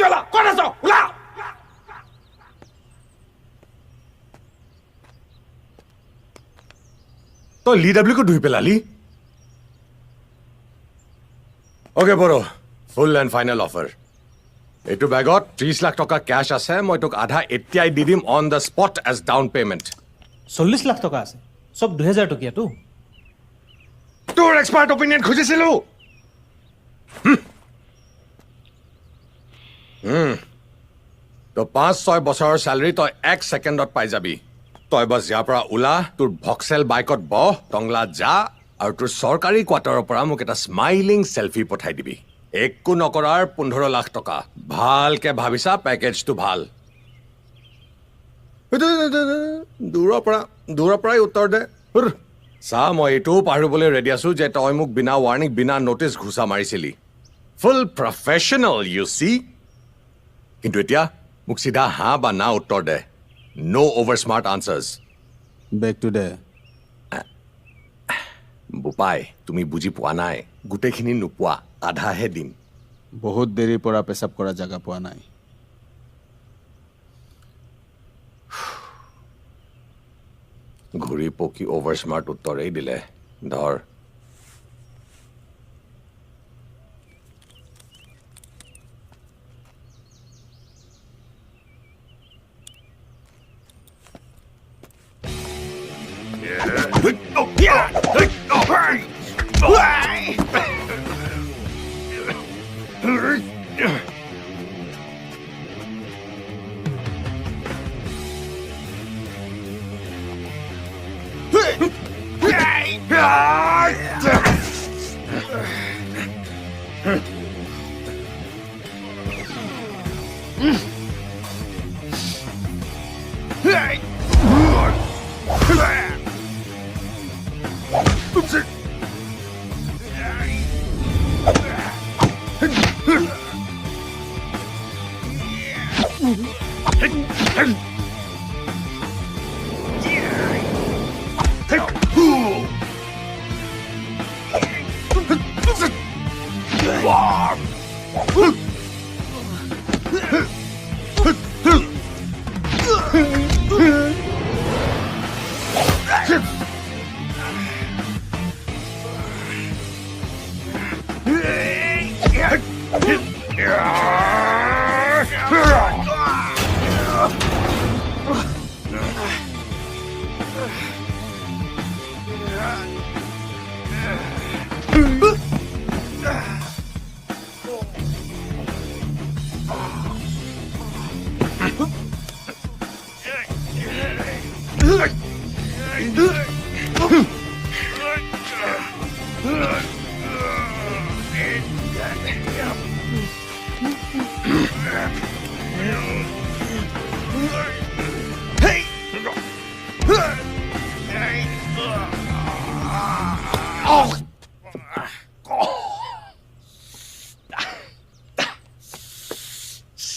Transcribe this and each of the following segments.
চলা কোন আছো ওলা তই লি ডাব্লিউকো ধুই পেলালি অ'কে বড়ো ফুল এণ্ড ফাইনেল অফাৰ এইটো বেগত 30 লাখ টকা কেছ আছে মই তোক আধা এতিয়াই দি দিম on the spot as down payment 40 lakh টকা আছে সব 2000 টকীয়াটো তোৰ এক্সপাৰ্ট অপিনিয়ন খুজিছিলো তো 5-6 বছৰৰ চেলাৰী তই 1 ছেকেণ্ডত পাই যাবি তই বাছ ইয়াৰ পৰা ওলা তোৰ ভক্সেল বাইকত বহ টংলা যা আৰু তোৰ চৰকাৰী কোৱাৰ্টাৰৰ পৰা মোক এটা স্মাইলিং চেলফি পঠাই দিবি একো নকৰাৰ 15 লাখ টকা ভালকে ভাবিছা পেকেজটো ভাল দূৰৰ পৰাই উত্তৰ দে চা মই এইটোও পাহৰিবলৈ ৰেডি আছো যে তই মোক বিনা ৱাৰ্ণিং বিনা নটিচ ঘুচা মাৰিছিলি ফুল প্ৰফেশ্যনেল ইউ চি কিন্তু এতিয়া মোক চিধা হা বা না উত্তৰ দে নো অভাৰ স্মাৰ্ট আনচাৰ্ছ বেক টু দে বোপাই তুমি বুজি পোৱা নাই গোটেইখিনি নোপোৱা আধাহে দিম বহুত দেৰিৰ পৰা পেচাব কৰা জাগা পোৱা নাই ঘূৰি পকি অভাৰ স্মাৰ্ট উত্তৰেই দিলে ধৰ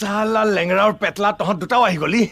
চালা লেংৰা আৰু পেটলা তহঁত দুটাও আহি গলি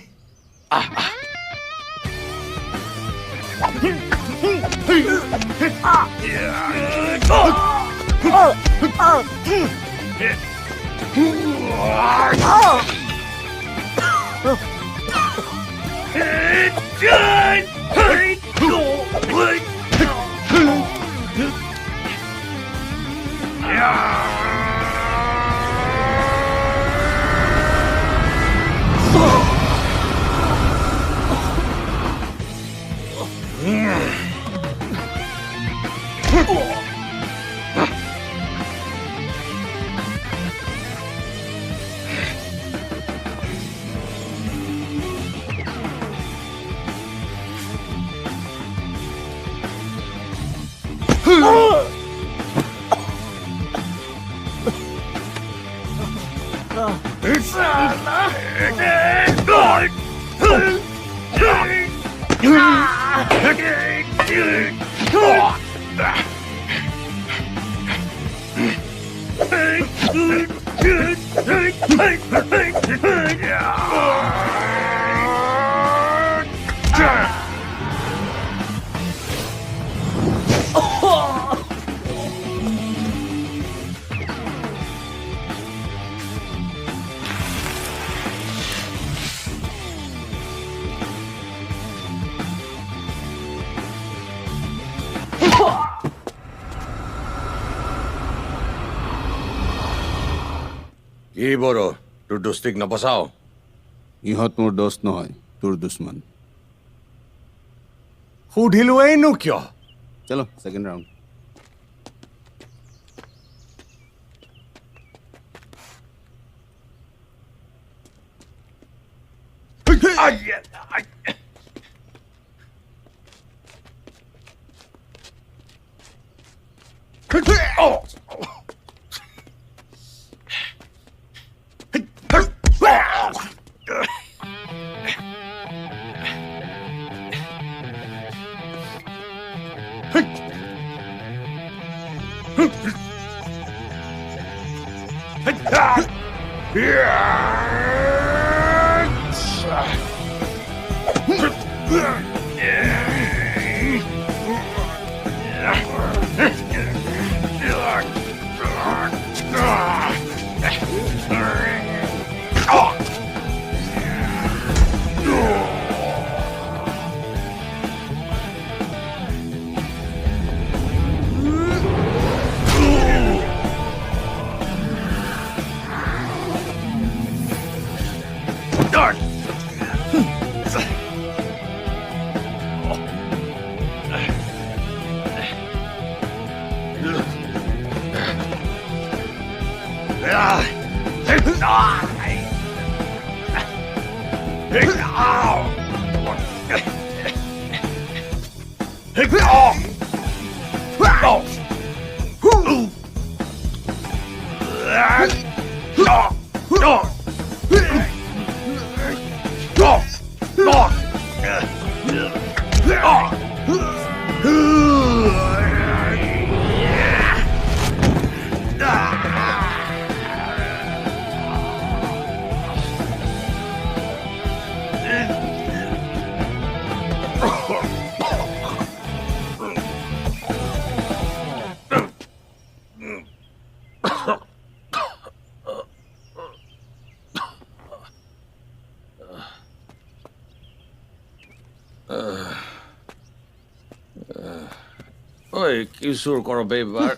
কি বড়ো তোৰ দোস্তিক নবচাও ইহঁত মোৰ দোষ নহয় তোৰ দুশ্মন সুধিলোৱেইনো কিয় চলো সেকেন্ড ৰাউন্ড ঐ কি চুৰ কৰ এইবাৰ